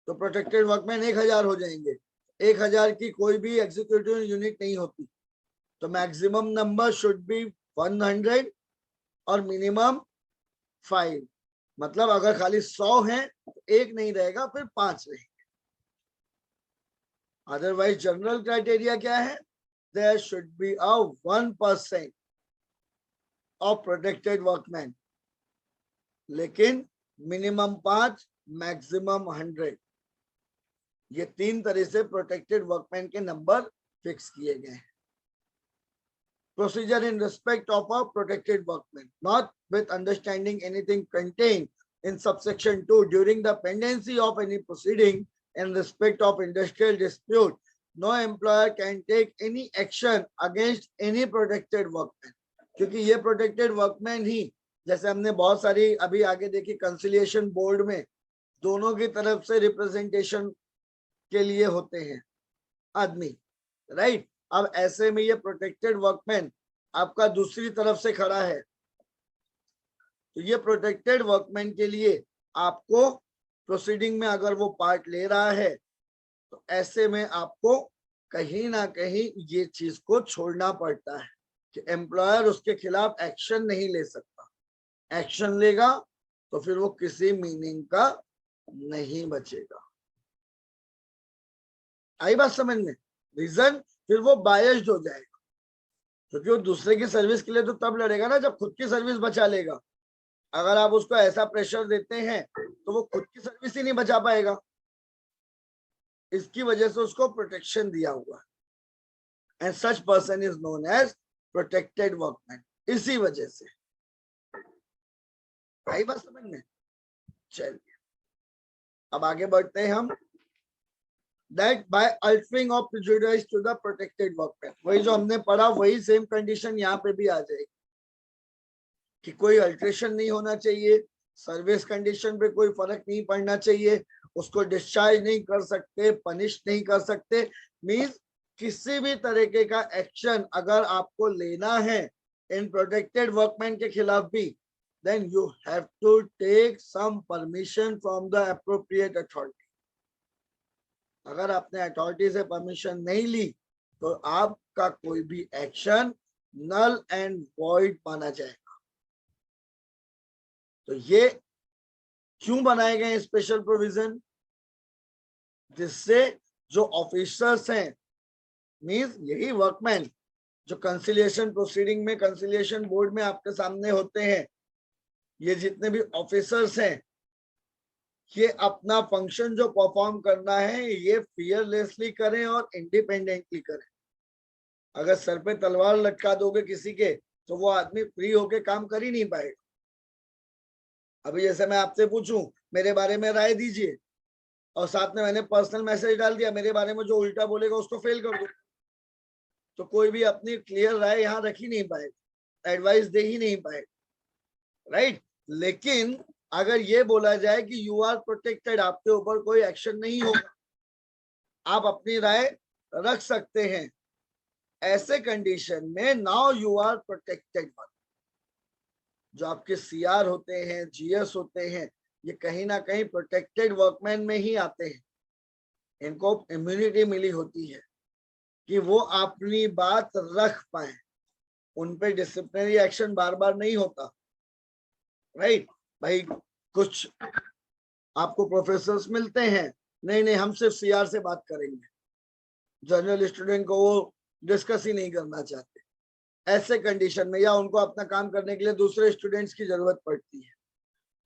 Speaker 1: तो प्रोटेक्टेड वर्कमैन 1000 हो जाएंगे। 1000 की कोई भी एग्जीक्यूटिव यूनिट नहीं होती, तो मैक्सिमम नंबर शुड बी 100 और मिनिमम 5। मतलब अगर खाली 100 हैं तो एक नहीं रहेगा, फिर 5 रहेंगे। अदरवाइज जनरल क्राइटेरिया क्या है? There should be a 1% of protected workman, लेकिन मिनिमम 5, मैक्सिमम 100। ये 3 तरह से प्रोटेक्टेड वर्कमैन के नंबर फिक्स किए गए हैं। Procedure in respect of a protected workman, not with understanding anything contained in subsection 2 during the pendency of any proceeding in respect of industrial dispute, no employer can take any action against any protected workman। क्योंकि ये protected workman ही, जैसे हमने बहुत सारी अभी आगे देखी conciliation board में, दोनों की तरफ से रिप्रेजेंटेशन के लिए होते हैं आदमी, राइट। अब ऐसे में ये प्रोटेक्टेड वर्कमैन आपका दूसरी तरफ से खड़ा है, तो ये प्रोटेक्टेड वर्कमैन के लिए आपको प्रोसीडिंग में अगर वो पार्ट ले रहा है तो ऐसे में आपको कहीं ना कहीं ये चीज को छोड़ना पड़ता है कि एम्प्लॉयर उसके खिलाफ एक्शन नहीं ले सकता। एक्शन लेगा तो फिर वो किसी मीनिंग का नहीं बचेगा। आई बात समझ में? रीजन, फिर वो बायस्ड हो जाएगा, क्योंकि वो दूसरे की सर्विस के लिए तो तब लड़ेगा ना जब खुद की सर्विस बचा लेगा। अगर आप उसको ऐसा प्रेशर देते हैं तो वो खुद की सर्विस ही नहीं बचा पाएगा। इसकी वजह से उसको प्रोटेक्शन दिया हुआ है, and such person is known as protected workman. इसी वजह से आई बात समझ में? चलिए अब आगे बढ़ते हैं हम। That by altering of prejudice to the protected workman, वही जो हमने पढ़ा वही सेम कंडीशन यहाँ पे भी आ जाएगी कि कोई अल्ट्रेशन नहीं होना चाहिए, सर्विस कंडीशन पे कोई फर्क नहीं पड़ना चाहिए, उसको डिस्चार्ज नहीं कर सकते, पनिश नहीं कर सकते। मींस किसी भी तरीके का एक्शन अगर आपको लेना है इन प्रोटेक्टेड वर्कमैन के खिलाफ भी, then you have to take some permission from the appropriate authority। अगर आपने अथॉरिटी से परमिशन नहीं ली तो आपका कोई भी एक्शन नल एंड वॉइड माना जाएगा। तो ये क्यों बनाए गए स्पेशल प्रोविजन? जिससे जो ऑफिसर्स हैं, मींस यही वर्कमैन जो कंसिलिएशन प्रोसीडिंग में, कंसिलिएशन बोर्ड में आपके सामने होते हैं, ये जितने भी ऑफिसर्स हैं, ये अपना फंक्शन जो परफॉर्म करना है ये फियरलेसली करें और इंडिपेंडेंटली करें। अगर सर पे तलवार लटका दोगे किसी के तो वो आदमी फ्री होके काम कर ही नहीं पाएगा। अभी जैसे मैं आपसे पूछूं मेरे बारे में राय दीजिए और साथ में मैंने पर्सनल मैसेज डाल दिया, मेरे बारे में जो उल्टा बोलेगा उसको फेल कर दो, तो कोई भी अपनी क्लियर राय यहाँ रख ही नहीं पाएगा, एडवाइस दे ही नहीं पाएगा, राइट। लेकिन अगर ये बोला जाए कि यू आर प्रोटेक्टेड, आपके ऊपर कोई एक्शन नहीं होगा, आप अपनी राय रख सकते हैं, ऐसे कंडीशन में नाउ यू आर प्रोटेक्टेड। जो आपके सीआर होते हैं, जीएस होते हैं, ये कहीं ना कहीं प्रोटेक्टेड वर्कमैन में ही आते हैं। इनको इम्यूनिटी मिली होती है कि वो अपनी बात रख पाए, उन पे डिसिप्लिनरी एक्शन बार बार नहीं होता, राइट। भाई कुछ आपको प्रोफेसर्स मिलते हैं, नहीं नहीं हम सिर्फ सीआर से बात करेंगे, जनरल स्टूडेंट को वो डिस्कस ही नहीं करना चाहते, ऐसे कंडीशन में, या उनको अपना काम करने के लिए दूसरे स्टूडेंट्स की जरूरत पड़ती है,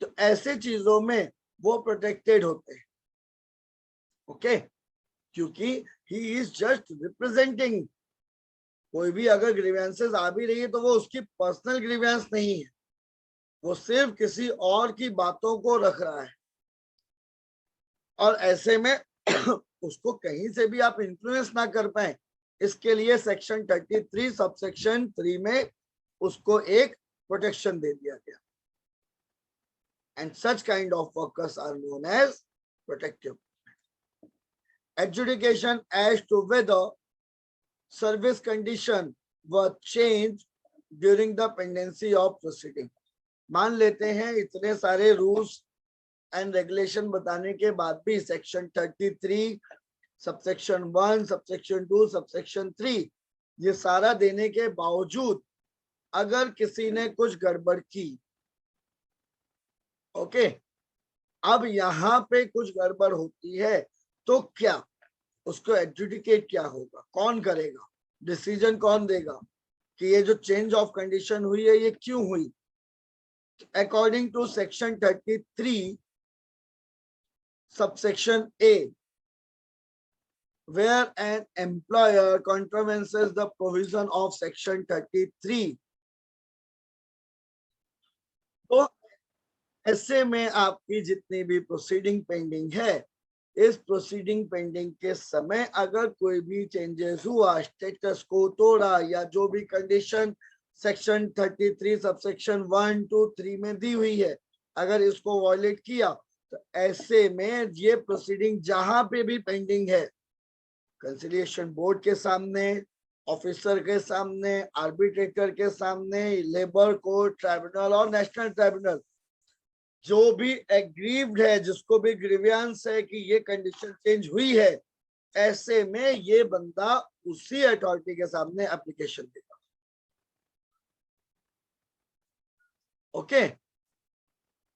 Speaker 1: तो ऐसे चीजों में वो प्रोटेक्टेड होते हैं। ओके, क्योंकि ही इज जस्ट रिप्रेजेंटिंग। कोई भी अगर ग्रीवेंसेस आ भी रही है तो वो उसकी पर्सनल ग्रीवेंस नहीं है, वो सिर्फ किसी और की बातों को रख रहा है, और ऐसे में उसको कहीं से भी आप इन्फ्लुएंस ना कर पाए, इसके लिए सेक्शन 33 सबसेक्शन 3 में उसको एक प्रोटेक्शन दे दिया गया। And such kind of workers are known as protective. Adjudication as to whether service condition were changed during the pendency of proceeding। मान लेते हैं इतने सारे रूल्स एंड रेगुलेशन बताने के बाद भी सेक्शन 33 सबसेक्शन 1 सबसेक्शन 2 सबसेक्शन 3 ये सारा देने के बावजूद अगर किसी ने कुछ गड़बड़ की, ओके, अब यहाँ पे कुछ गड़बड़ होती है तो क्या उसको एडजुडिकेट क्या होगा, कौन करेगा, डिसीजन कौन देगा कि ये जो चेंज ऑफ कंडीशन हुई है ये क्यों हुई? According to section 33 subsection A, where an employer contravenes the provision of section 33, तो ऐसे में आपकी जितनी भी प्रोसीडिंग पेंडिंग है, इस प्रोसीडिंग पेंडिंग के समय अगर कोई भी चेंजेस हुआ, स्टेटस को तोड़ा, या जो भी कंडीशन सेक्शन 33 सबसेक्शन 1 2 3 में दी हुई है, अगर इसको वॉयलेट किया, तो ऐसे में ये प्रोसीडिंग जहां पे भी पेंडिंग है, कंसिलिएशन बोर्ड के सामने, ऑफिसर के सामने, आर्बिट्रेटर के सामने, लेबर कोर्ट, ट्राइब्यूनल और नेशनल ट्राइब्यूनल, जो भी एग्रीव्ड है, जिसको भी ग्रीवियंस है कि ये कंडीशन चेंज हुई है, ऐसे में ये बंदा उसी अथॉरिटी के सामने एप्लीकेशन देगा। ओके,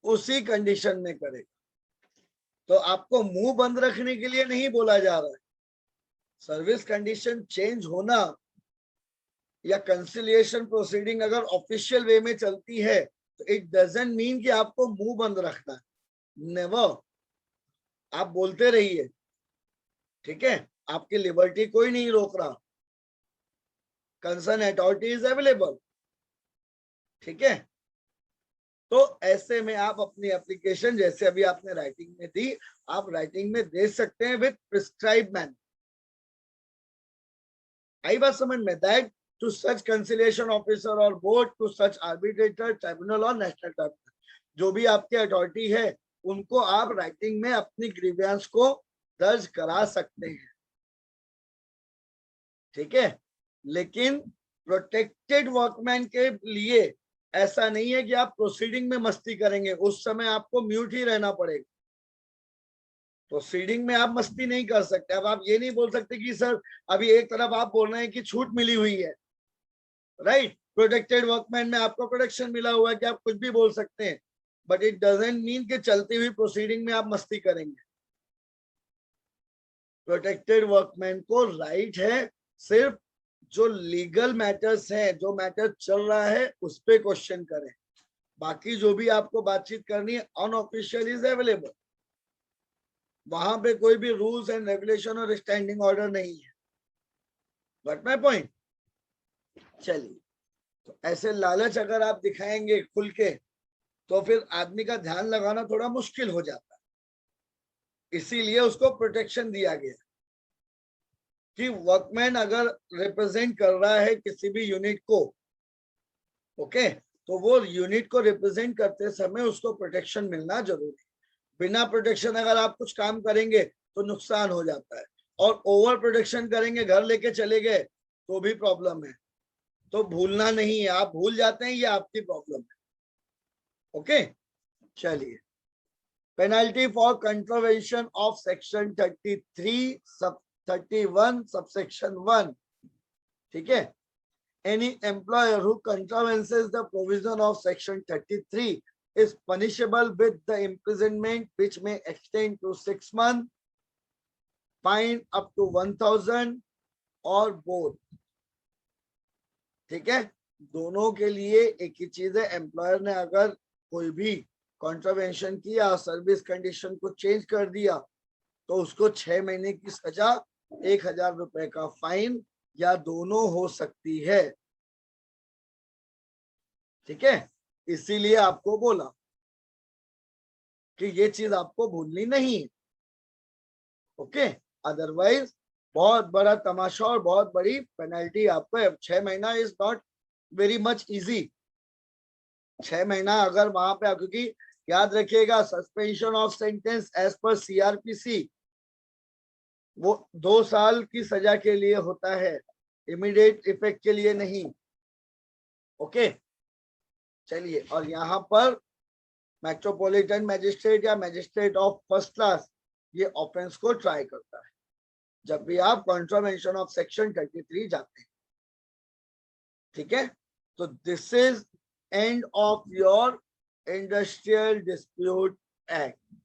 Speaker 1: उसी कंडीशन में करेगा। तो आपको मुंह बंद रखने के लिए नहीं बोला जा रहा है। सर्विस कंडीशन चेंज होना या कंसिलिएशन प्रोसीडिंग अगर ऑफिशियल वे में चलती है तो इट डजंट मीन कि आपको मुंह बंद रखना है, नेवर। आप बोलते रहिए, ठीक है, आपकी लिबर्टी कोई नहीं रोक रहा, कंसर्न अथॉरिटी इज अवेलेबल, ठीक है। तो ऐसे में आप अपनी एप्लीकेशन जैसे अभी आपने राइटिंग में दी, आप राइटिंग में दे सकते हैं विद प्रिस्क्राइब मैनर। आई बात समझ में? That to such conciliation officer और board, to such arbitrator, tribunal और नेशनल ट्राइब्यूनल, जो भी आपके अथॉरिटी है, उनको आप राइटिंग में अपनी ग्रीवियंस को दर्ज करा सकते हैं, ठीक है। लेकिन प्रोटेक्टेड वर्कमैन के लिए ऐसा नहीं है कि आप प्रोसीडिंग में मस्ती करेंगे, उस समय आपको म्यूट ही रहना पड़ेगा। प्रोसीडिंग में आप मस्ती नहीं कर सकते। अब आप ये नहीं बोल सकते कि सर अभी एक तरफ आप बोल रहे हैं कि छूट मिली हुई है, राइट, प्रोटेक्टेड वर्कमैन में आपको प्रोटेक्शन मिला हुआ है कि आप कुछ भी बोल सकते हैं, बट इट डजंट मीन कि चलती हुई प्रोसीडिंग में आप मस्ती करेंगे। प्रोटेक्टेड वर्कमैन को राइट है सिर्फ जो लीगल मैटर्स हैं, जो मैटर चल रहा है उस पे क्वेश्चन करें, बाकी जो भी आपको बातचीत करनी है अनऑफिशियल इज अवेलेबल, वहां पे कोई भी रूल्स एंड रेगुलेशन और स्टैंडिंग ऑर्डर नहीं है। बट माय पॉइंट, चलिए, तो ऐसे लालच अगर आप दिखाएंगे खुल के तो फिर आदमी का ध्यान लगाना थोड़ा मुश्किल हो जाता है, इसीलिए उसको प्रोटेक्शन दिया गया कि वर्कमैन अगर रिप्रेजेंट कर रहा है किसी भी यूनिट को, ओके, तो वो यूनिट को रिप्रेजेंट करते समय उसको प्रोटेक्शन मिलना जरूरी है। बिना प्रोटेक्शन अगर आप कुछ काम करेंगे तो नुकसान हो जाता है, और ओवर प्रोटेक्शन करेंगे, घर लेके चले गए तो भी प्रॉब्लम है। तो भूलना नहीं है, आप भूल जाते हैं ये आपकी प्रॉब्लम है। ओके, चलिए, penalty for contravention of section 33 सब 31 सबसेक्शन 1, ठीक है। Any employer who contravenes the provision of section 33 is punishable with the imprisonment which may extend to 6 months, fine up to 1,000 or both. ठीक है, दोनों के लिए एक ही चीज है, एम्प्लॉयर ने अगर कोई भी कॉन्ट्रावेंशन किया, सर्विस कंडीशन को चेंज कर दिया, तो उसको 6 महीने की सजा, 1,000 रुपए का फाइन या दोनों हो सकती है। ठीक है, इसीलिए आपको बोला कि ये चीज आपको भूलनी नहीं है। ओके, अदरवाइज बहुत बड़ा तमाशा और बहुत बड़ी पेनल्टी आपको है। 6 महीना is not very much easy. 6 महीना अगर वहां पे, क्योंकि याद रखिएगा suspension of sentence as per CrPC वो 2 साल की सजा के लिए होता है, इमीडिएट इफेक्ट के लिए नहीं। ओके, चलिए, और यहाँ पर मेट्रोपॉलिटन मैजिस्ट्रेट या मैजिस्ट्रेट ऑफ फर्स्ट क्लास ये ऑफेंस को ट्राई करता है जब भी आप कॉन्ट्रावेंशन ऑफ सेक्शन 33 जाते हैं। ठीक है, तो this is end of your industrial dispute act.